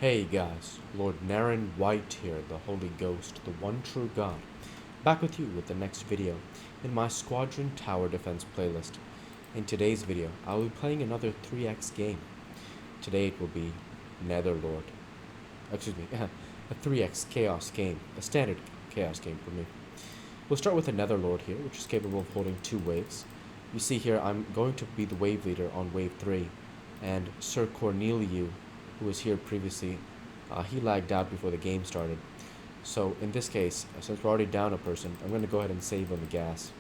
Hey guys, Lord Naren White here, the Holy Ghost, the one true God, back with you with the next video in my Squadron Tower Defense playlist. In today's video, I will be playing another 3x game. Today it will be Netherlord. Excuse me, a 3x Chaos game, a standard Chaos game for me. We'll start with a Netherlord here, which is capable of holding 2 waves. You see here, I'm going to be the wave leader on wave 3, and Sir Corneliu, who was here previously, he lagged out before the game started. So in this case, since we're already down a person, I'm going to go ahead and save on the gas.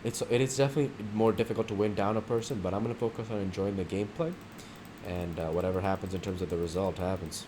It is definitely more difficult to win down a person, but I'm going to focus on enjoying the gameplay, and whatever happens in terms of the result happens.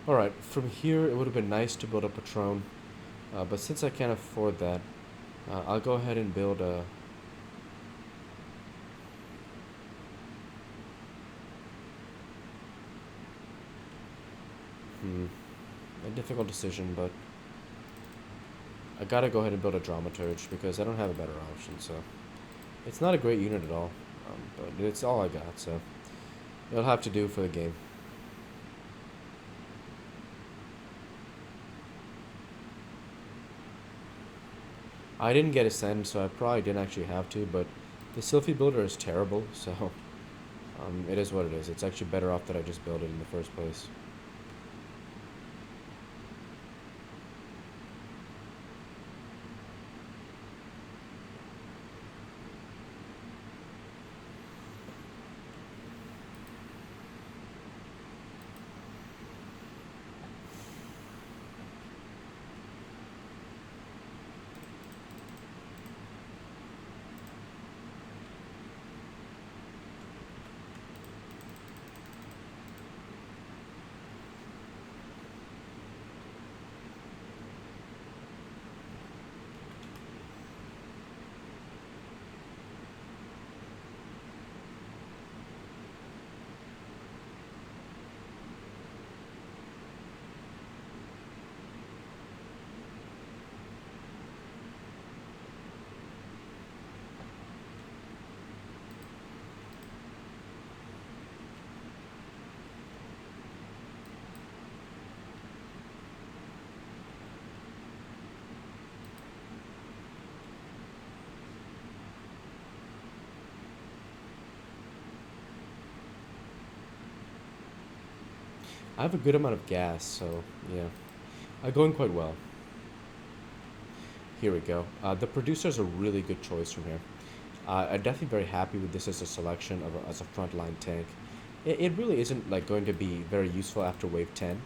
Alright, from here it would have been nice to build a Patron, but since I can't afford that, I'll go ahead and build a... a difficult decision, but I gotta go ahead and build a Dramaturge because I don't have a better option, so... It's not a great unit at all, but it's all I got, so it'll have to do for the game. I didn't get Ascend, so I probably didn't actually have to, but the Sylphie builder is terrible, so it is what it is. It's actually better off that I just build it in the first place. I have a good amount of gas, so yeah. Going quite well. Here we go. The producer's a really good choice from here. I'm definitely very happy with this as a selection of as a frontline tank. It really isn't like going to be very useful after wave 10,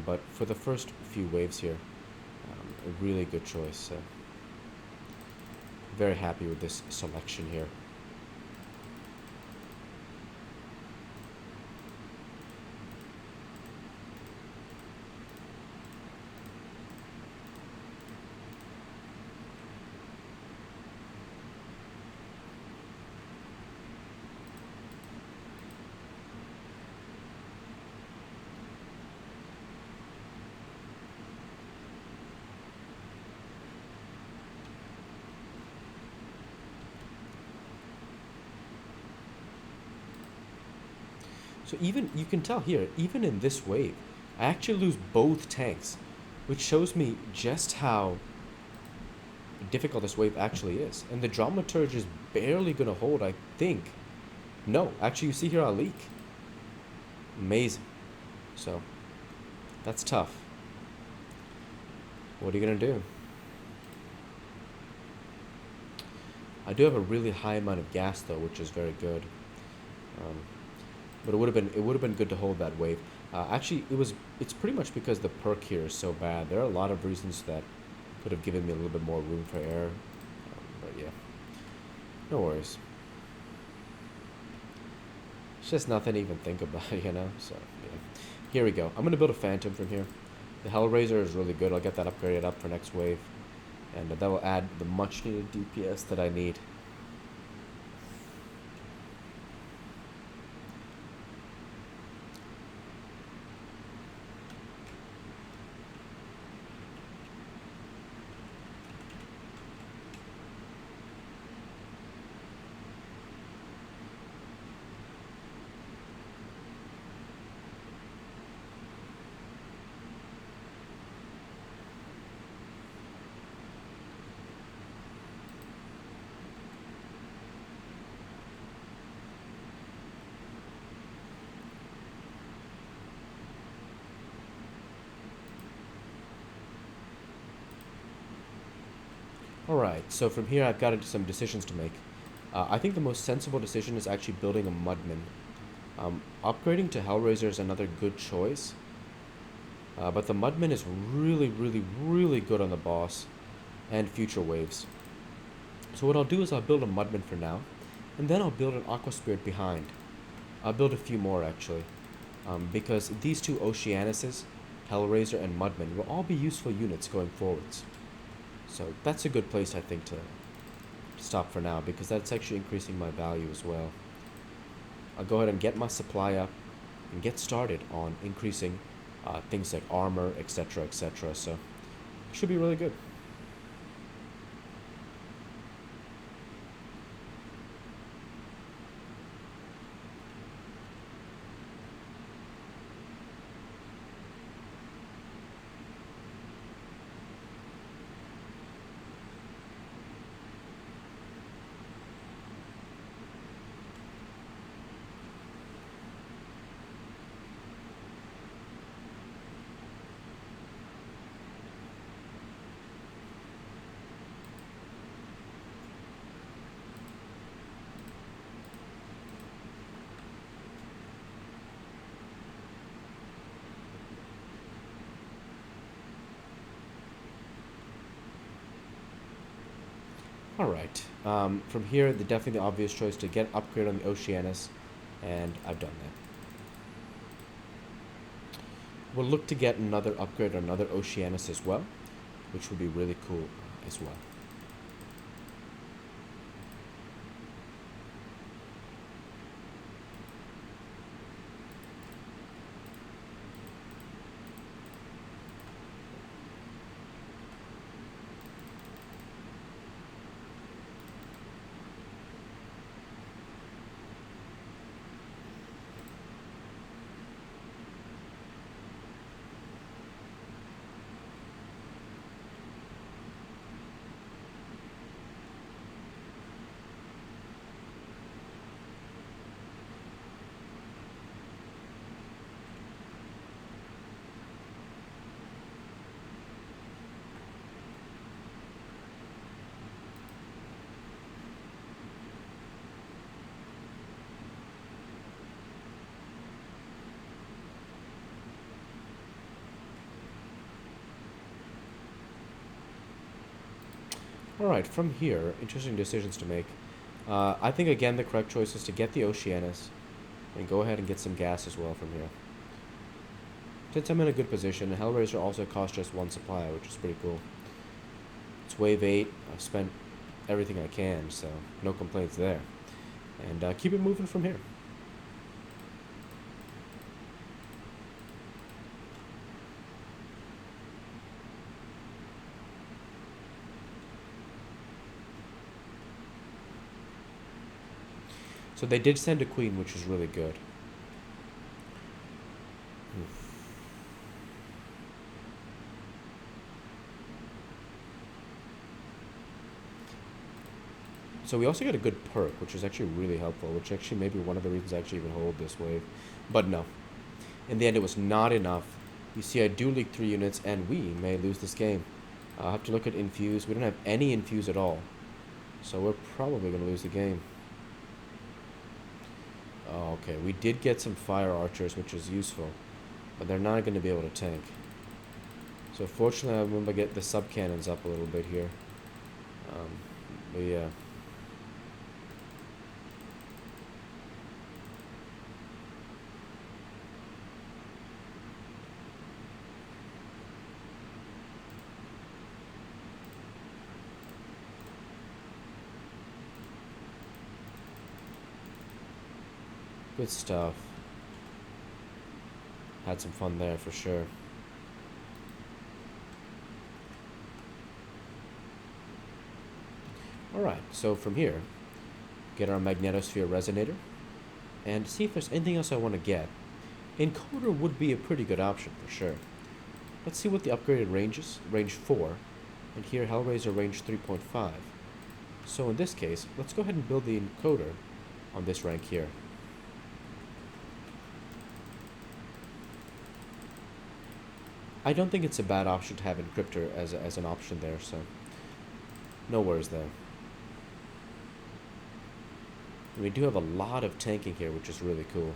but for the first few waves here, a really good choice. So very happy with this selection here. So even, you can tell here, even in this wave, I actually lose both tanks. which shows me just how difficult this wave actually is. And the dramaturge is barely gonna hold, I think. No, actually, you see here a leak. Amazing. So, that's tough. What are you gonna do? I do have a really high amount of gas though, which is very good. Um, but it would have been good to hold that wave. Actually, it's pretty much because the perk here is so bad. There are a lot of reasons that could have given me a little bit more room for error. But yeah, no worries. It's just nothing to even think about, you know? So, yeah. Here we go. I'm going to build a Phantom from here. The Hellraiser is really good. I'll get that upgraded up for next wave. And that will add the much needed DPS that I need. Alright, so from here I've got some decisions to make. I think the most sensible decision is actually building a Mudman. Upgrading to Hellraiser is another good choice. But the Mudman is really, really, really good on the boss and future waves. So what I'll do is I'll build a Mudman for now, and then I'll build an Aqua Spirit behind. I'll build a few more actually, because these two Oceanuses, Hellraiser and Mudman, will all be useful units going forwards. So that's a good place, I think, to stop for now, because that's actually increasing my value as well. I'll go ahead and get my supply up and get started on increasing things like armor, etc., etc. So it should be really good. Alright, from here, definitely the obvious choice to get upgrade on the Oceanus, and I've done that. We'll look to get another upgrade on another Oceanus as well, which would be really cool as well. Alright, from here, interesting decisions to make. I think, again, the correct choice is to get the Oceanus and go ahead and get some gas as well from here. Since I'm in a good position, Hellraiser also costs just one supply, which is pretty cool. It's wave 8. I've spent everything I can, so no complaints there. And keep it moving from here. So they did send a queen, which is really good. So we also get a good perk, which is actually really helpful, which actually may be one of the reasons I actually even hold this wave. But no. In the end, it was not enough. You see, I do leak 3 units, and we may lose this game. I'll have to look at infuse. We don't have any infuse at all. So we're probably going to lose the game. Oh, okay, we did get some fire archers, which is useful. But they're not going to be able to tank. So fortunately, I'm going to get the sub-cannons up a little bit here. But yeah. Good stuff. Had some fun there for sure. Alright, so from here, get our magnetosphere resonator, and see if there's anything else I want to get. Encoder would be a pretty good option for sure. Let's see what the upgraded range is. Range 4, and here Hellraiser range 3.5. So in this case, let's go ahead and build the encoder on this rank here. I don't think it's a bad option to have encryptor as an option there, so no worries there. And we do have a lot of tanking here, which is really cool.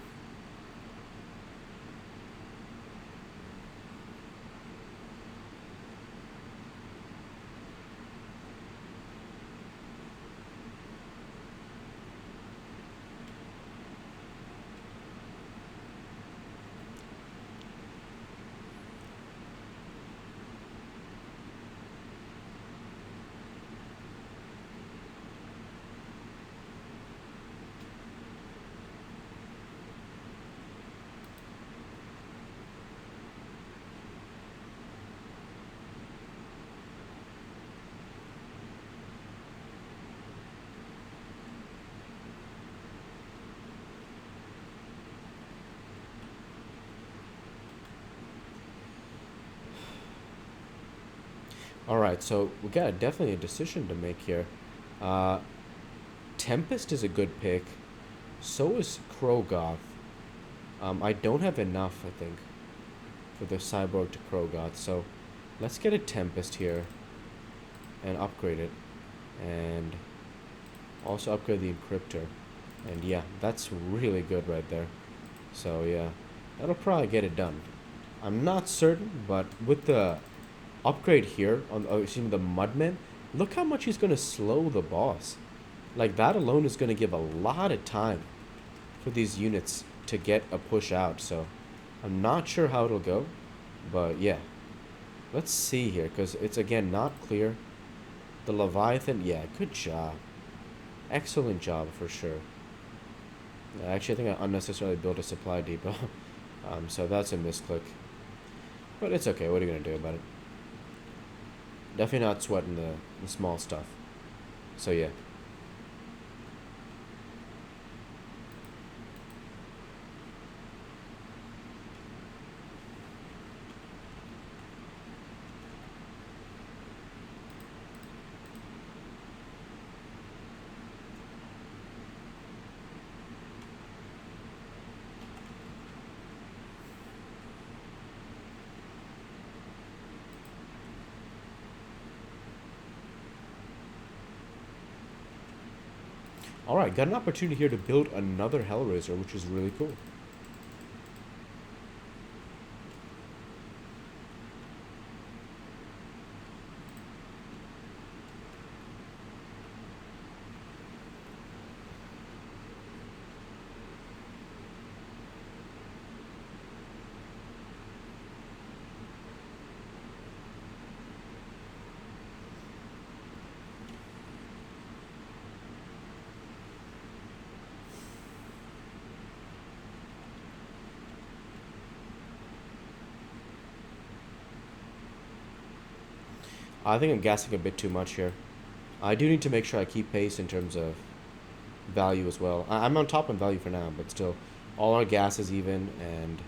Alright, so we got definitely a decision to make here. Tempest is a good pick. So is Krogoth. I don't have enough, I think, for the Cyborg to Krogoth. So let's get a Tempest here and upgrade it. And also upgrade the Encryptor. And yeah, that's really good right there. So yeah, that'll probably get it done. I'm not certain, but with the upgrade here on the Mudman, look how much he's going to slow the boss. Like, that alone is going to give a lot of time for these units to get a push out. So I'm not sure how it'll go, but yeah, let's see here, because it's again not clear. The Leviathan, yeah, good job, excellent job for sure. Actually, I think I unnecessarily built a supply depot. So that's a misclick, but it's okay. What are you gonna do about it? Definitely not sweating the small stuff. So yeah. Alright, got an opportunity here to build another Hellraiser, which is really cool. I think I'm gassing a bit too much here. I do need to make sure I keep pace in terms of value as well. I'm on top on value for now, but still, all our gas is even, and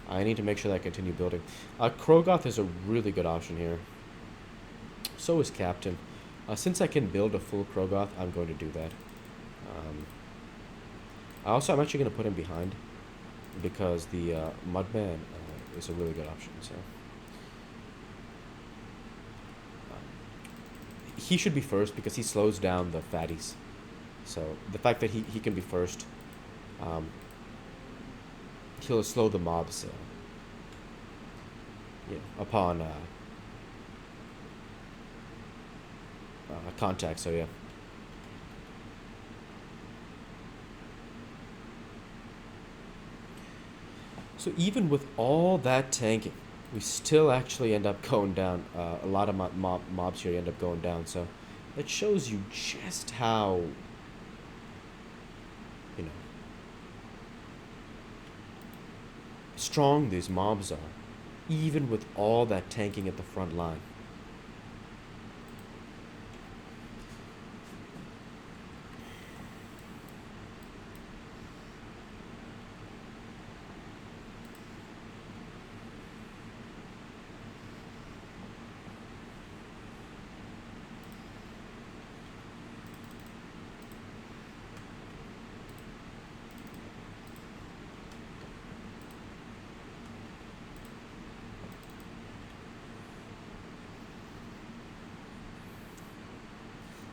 I need to make sure that I continue building. Krogoth is a really good option here. So is Captain. Since I can build a full Krogoth, I'm going to do that. I'm actually going to put him behind because the Mudman is a really good option. So he should be first because he slows down the fatties. So the fact that he can be first, um, he'll slow the mobs upon contact. So yeah. So even with all that tanking, we still actually end up going down. A lot of mobs here end up going down. So it shows you just how, you know, strong these mobs are, even with all that tanking at the front line.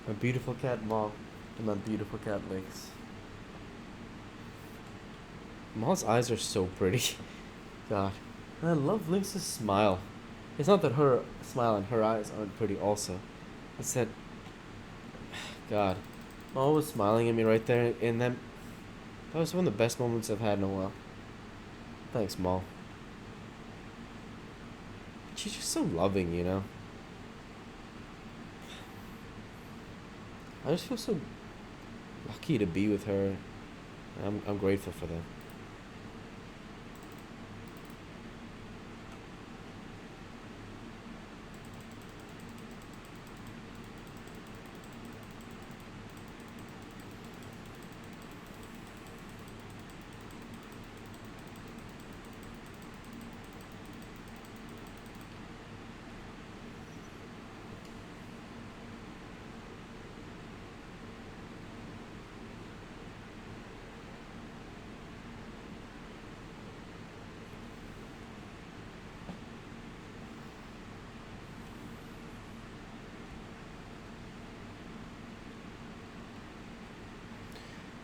My beautiful cat Maul and my beautiful cat Lynx. Maul's eyes are so pretty. God. And I love Lynx's smile. It's not that her smile and her eyes aren't pretty also. It's that, God, Maul was smiling at me right there, and that was one of the best moments I've had in a while. Thanks, Maul. She's just so loving, you know? I just feel so lucky to be with her. I'm grateful for that.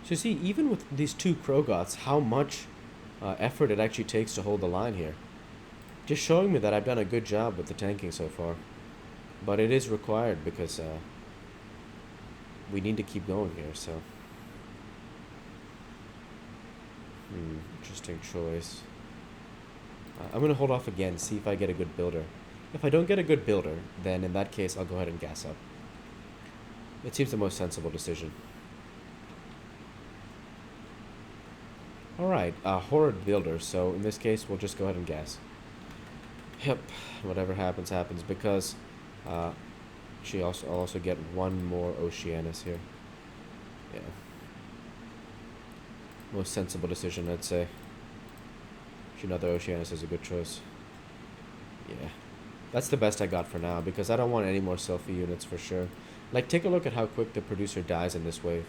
So you see, even with these two Krogoths, how much effort it actually takes to hold the line here. Just showing me that I've done a good job with the tanking so far. But it is required because we need to keep going here, so. Interesting choice. I'm going to hold off again, see if I get a good builder. If I don't get a good builder, then in that case, I'll go ahead and gas up. It seems the most sensible decision. Alright, horrid builder, so in this case, we'll just go ahead and gas. Yep, whatever happens, happens, because I'll also get one more Oceanus here. Yeah. Most sensible decision, I'd say. Another Oceanus is a good choice. Yeah. That's the best I got for now, because I don't want any more selfie units for sure. Like, take a look at how quick the producer dies in this wave.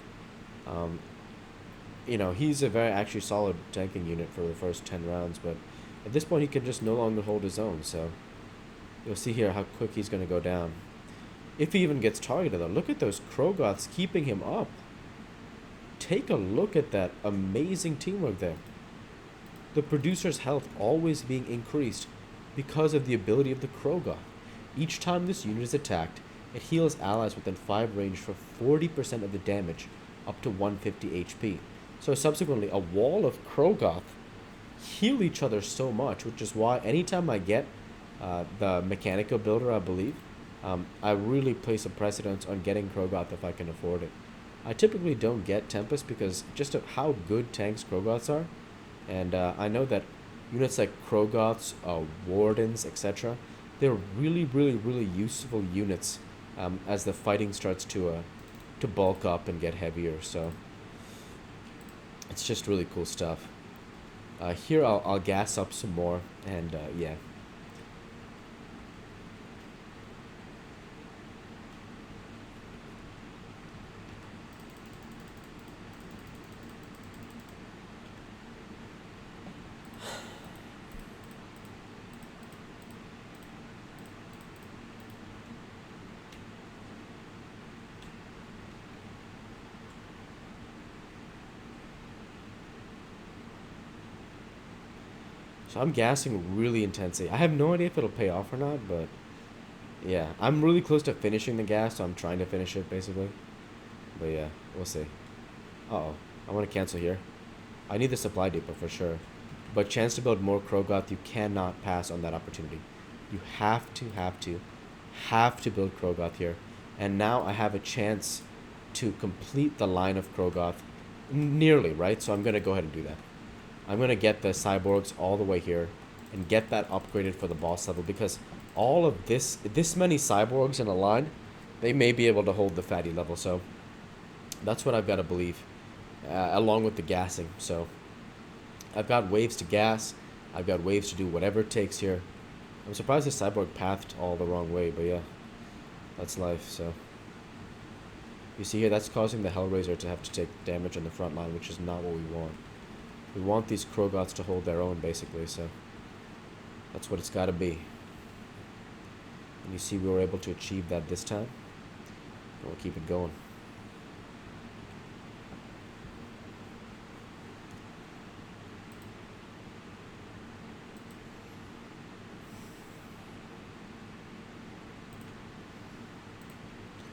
You know, he's a very actually solid tanking unit for the first 10 rounds, but at this point he can just no longer hold his own, so you'll see here how quick he's going to go down. If he even gets targeted, though. Look at those Krogoths keeping him up. Take a look at that amazing teamwork there. The producer's health always being increased because of the ability of the Krogoth. Each time this unit is attacked, it heals allies within 5 range for 40% of the damage, up to 150 HP. So subsequently, a wall of Krogoth heal each other so much, which is why anytime I get the Mechanical Builder, I believe, I really place a precedence on getting Krogoth if I can afford it. I typically don't get Tempest because just of how good tanks Krogoths are, and I know that units like Krogoths, Wardens, etc., they're really, really, really useful units as the fighting starts to bulk up and get heavier. So it's just really cool stuff. Here I'll gas up some more, and yeah. So I'm gassing really intensely. I have no idea if it'll pay off or not, but yeah, I'm really close to finishing the gas, so I'm trying to finish it basically. But yeah, we'll see. Uh-oh, I want to cancel here. I need the supply depot for sure. But chance to build more Krogoth, you cannot pass on that opportunity. You have to build Krogoth here. And now I have a chance to complete the line of Krogoth nearly, right? So I'm going to go ahead and do that. I'm going to get the cyborgs all the way here and get that upgraded for the boss level, because all of this many cyborgs in a line, they may be able to hold the fatty level. So that's what I've got to believe, along with the gassing. So I've got waves to gas. I've got waves to do whatever it takes here. I'm surprised the cyborg pathed all the wrong way, but yeah, that's life. So you see here, that's causing the Hellraiser to have to take damage on the front line, which is not what we want. We want these Krogoths to hold their own, basically, so that's what it's got to be. And you see we were able to achieve that this time. We'll keep it going.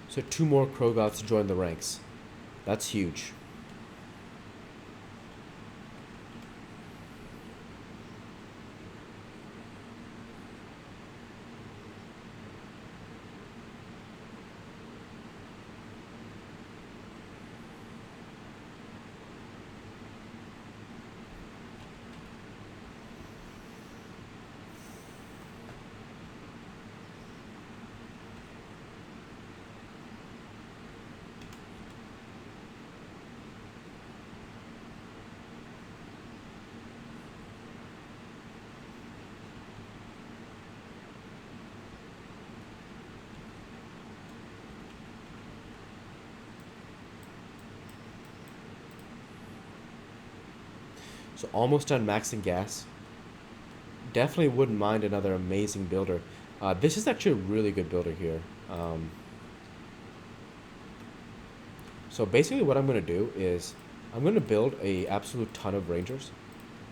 So 2 more Krogoths join the ranks. That's huge. So almost done maxing gas. Definitely wouldn't mind another amazing builder. This is actually a really good builder here. So basically what I'm going to do is I'm going to build a absolute ton of rangers,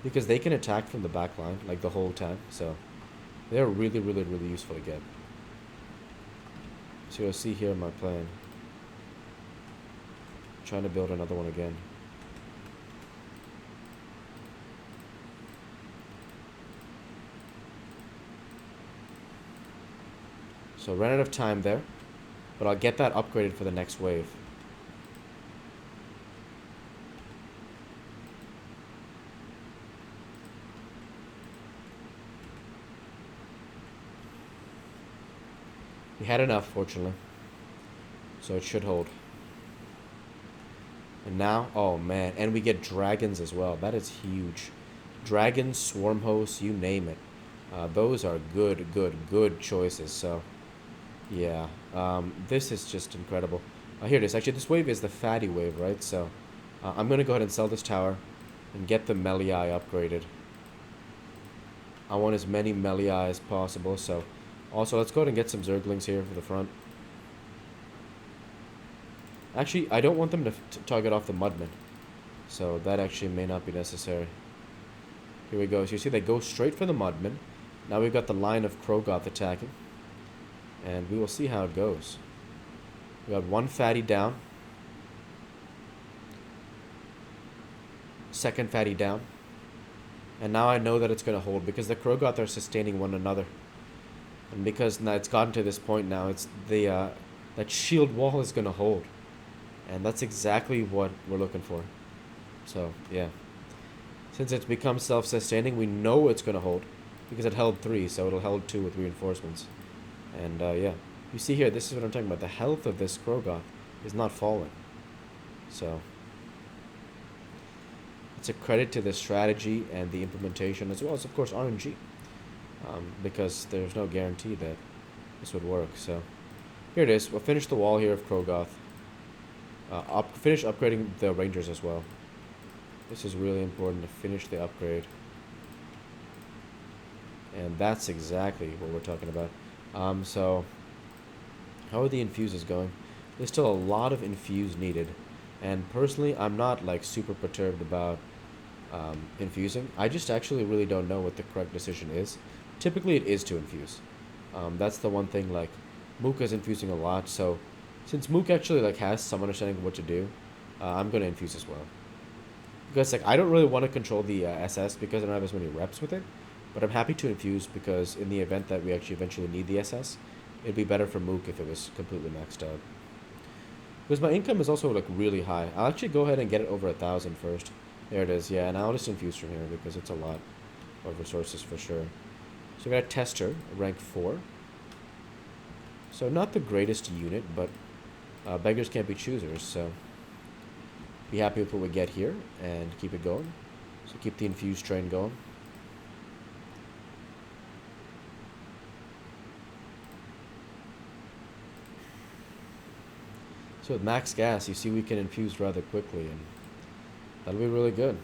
because they can attack from the back line like the whole time. So they're really, really, really useful to get. So you'll see here my plan. Trying to build another one again. So ran out of time there, but I'll get that upgraded for the next wave. We had enough, fortunately, so it should hold. And now, oh man, and we get dragons as well. That is huge. Dragons, swarm hosts, you name it. Those are good choices. So yeah, this is just incredible. Here it is. Actually, this wave is the fatty wave, right? So I'm going to go ahead and sell this tower and get the Meliai upgraded. I want as many Meliai as possible. So also, let's go ahead and get some Zerglings here for the front. Actually, I don't want them to target off the Mudmen, so that actually may not be necessary. Here we go. So you see they go straight for the Mudmen. Now we've got the line of Krogoth attacking, and we will see how it goes. We got one fatty down. Second fatty down. And now I know that it's going to hold, because the Krogoth are sustaining one another. And because now it's gotten to this point now, it's the that shield wall is going to hold. And that's exactly what we're looking for. So, yeah. Since it's become self-sustaining, we know it's going to hold, because it held 3, so it'll hold 2 with reinforcements. And, yeah. You see here, this is what I'm talking about. The health of this Krogoth is not falling. So it's a credit to the strategy and the implementation, as well as, of course, RNG. Because there's no guarantee that this would work. So here it is. We'll finish the wall here of Krogoth. Finish upgrading the Rangers as well. This is really important, to finish the upgrade. And that's exactly what we're talking about. So how are the infuses going? There's still a lot of infuse needed. And personally, I'm not like super perturbed about infusing. I just actually really don't know what the correct decision is. Typically, it is to infuse. That's the one thing. Like, Mook is infusing a lot, so since Mook actually like has some understanding of what to do, I'm gonna infuse as well. Because like I don't really want to control the SS because I don't have as many reps with it, but I'm happy to infuse because in the event that we actually eventually need the SS, it'd be better for Mook if it was completely maxed out. Because my income is also like really high. I'll actually go ahead and get it over 1,000 first. There it is, yeah, and I'll just infuse from here because it's a lot of resources for sure. So we got a Tester, rank 4. So not the greatest unit, but beggars can't be choosers, so be happy with what we get here and keep it going. So keep the infused train going. So with max gas, you see we can infuse rather quickly, and that'll be really good.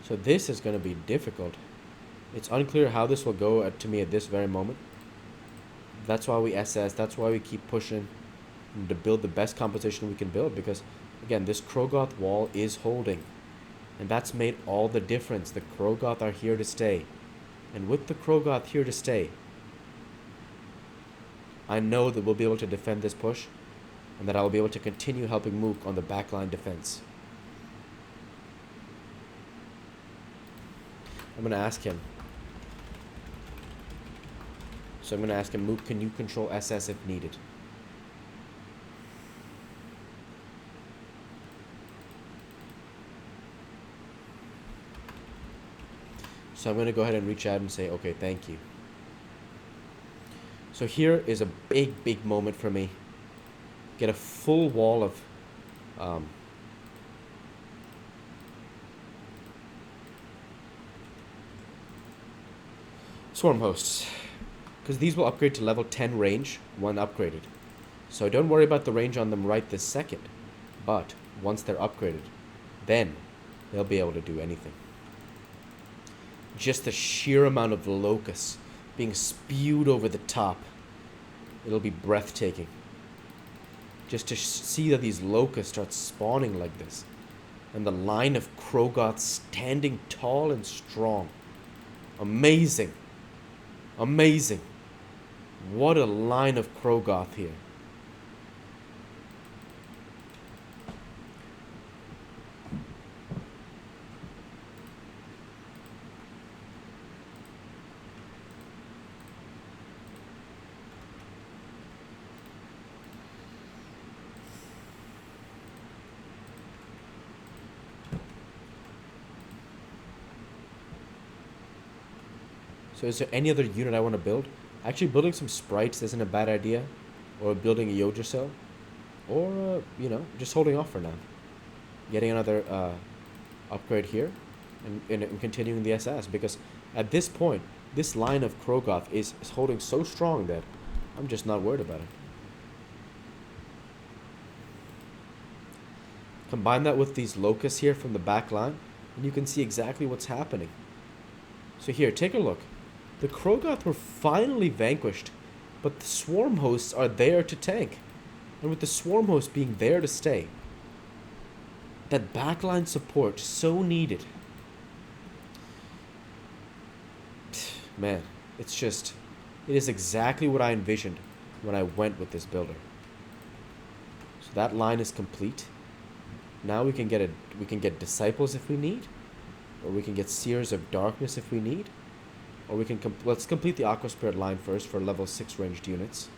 So this is going to be difficult. It's unclear how this will go to me at this very moment. That's why we SS, that's why we keep pushing to build the best composition we can build, because again, this Krogoth wall is holding, and that's made all the difference. The Krogoth are here to stay, and with the Krogoth here to stay, I know that we'll be able to defend this push, and that I'll be able to continue helping Mook on the backline defense. I'm going to ask him. So I'm going to ask him, Mook, can you control SS if needed? So I'm going to go ahead and reach out and say, okay, thank you. So here is a big, big moment for me. Get a full wall of swarm hosts, because these will upgrade to level 10 range when upgraded. So don't worry about the range on them right this second, but once they're upgraded, then they'll be able to do anything. Just the sheer amount of locusts being spewed over the top, it'll be breathtaking. Just to see that these locusts start spawning like this, and the line of Krogoths standing tall and strong. Amazing. Amazing. What a line of Krogoth here. So is there any other unit I want to build? Actually, building some sprites isn't a bad idea. Or building a Yggdrasil. Or, just holding off for now. Getting another upgrade here. And continuing the SS. Because at this point, this line of Krogoth is holding so strong that I'm just not worried about it. Combine that with these locusts here from the back line, and you can see exactly what's happening. So here, take a look. The Krogoth were finally vanquished, but the swarm hosts are there to tank. And with the swarm hosts being there to stay, that backline support so needed. Man, it is exactly what I envisioned when I went with this builder. So that line is complete. Now we can get disciples if we need, or we can get seers of darkness if we need. Or we can let's complete the Aqua Spirit line first for level 6 ranged units.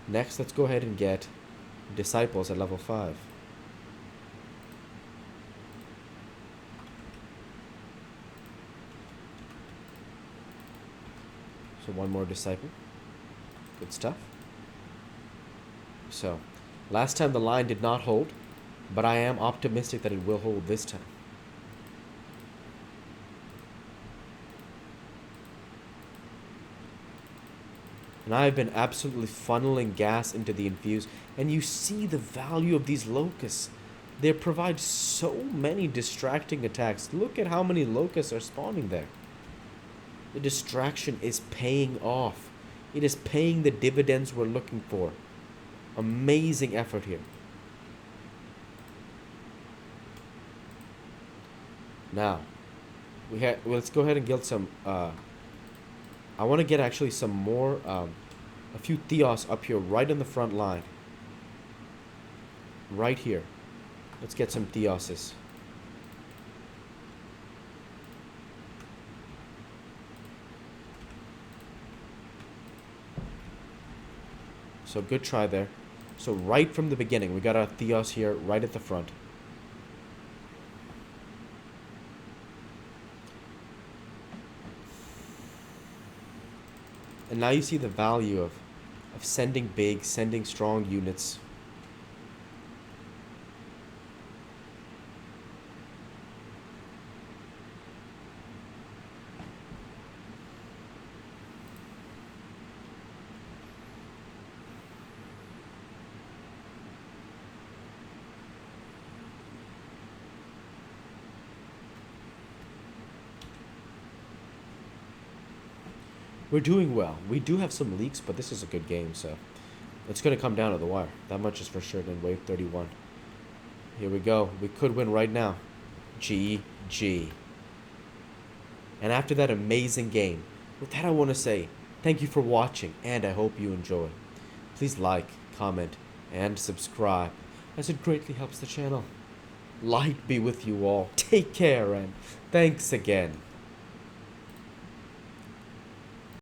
Next, let's go ahead and get Disciples at level 5. So one more Disciple. Good stuff. So, last time the line did not hold, but I am optimistic that it will hold this time. And I've been absolutely funneling gas into the infuse, and you see the value of these locusts. They provide so many distracting attacks. Look at how many locusts are spawning there. The distraction is paying off. It is paying the dividends we're looking for. Amazing effort here. Now, let's go ahead and get some. I want to get actually some more, a few Theos up here, right in the front line. Right here. Let's get some Theoses. So good try there. So right from the beginning, we got our Theos here, right at the front. And now you see the value of sending big, sending strong units. We're doing well. We do have some leaks, but this is a good game, so it's going to come down to the wire. That much is for sure in Wave 31. Here we go. We could win right now. GG. And after that amazing game, with that I want to say thank you for watching, and I hope you enjoy. Please like, comment, and subscribe, as it greatly helps the channel. Light be with you all. Take care, and thanks again.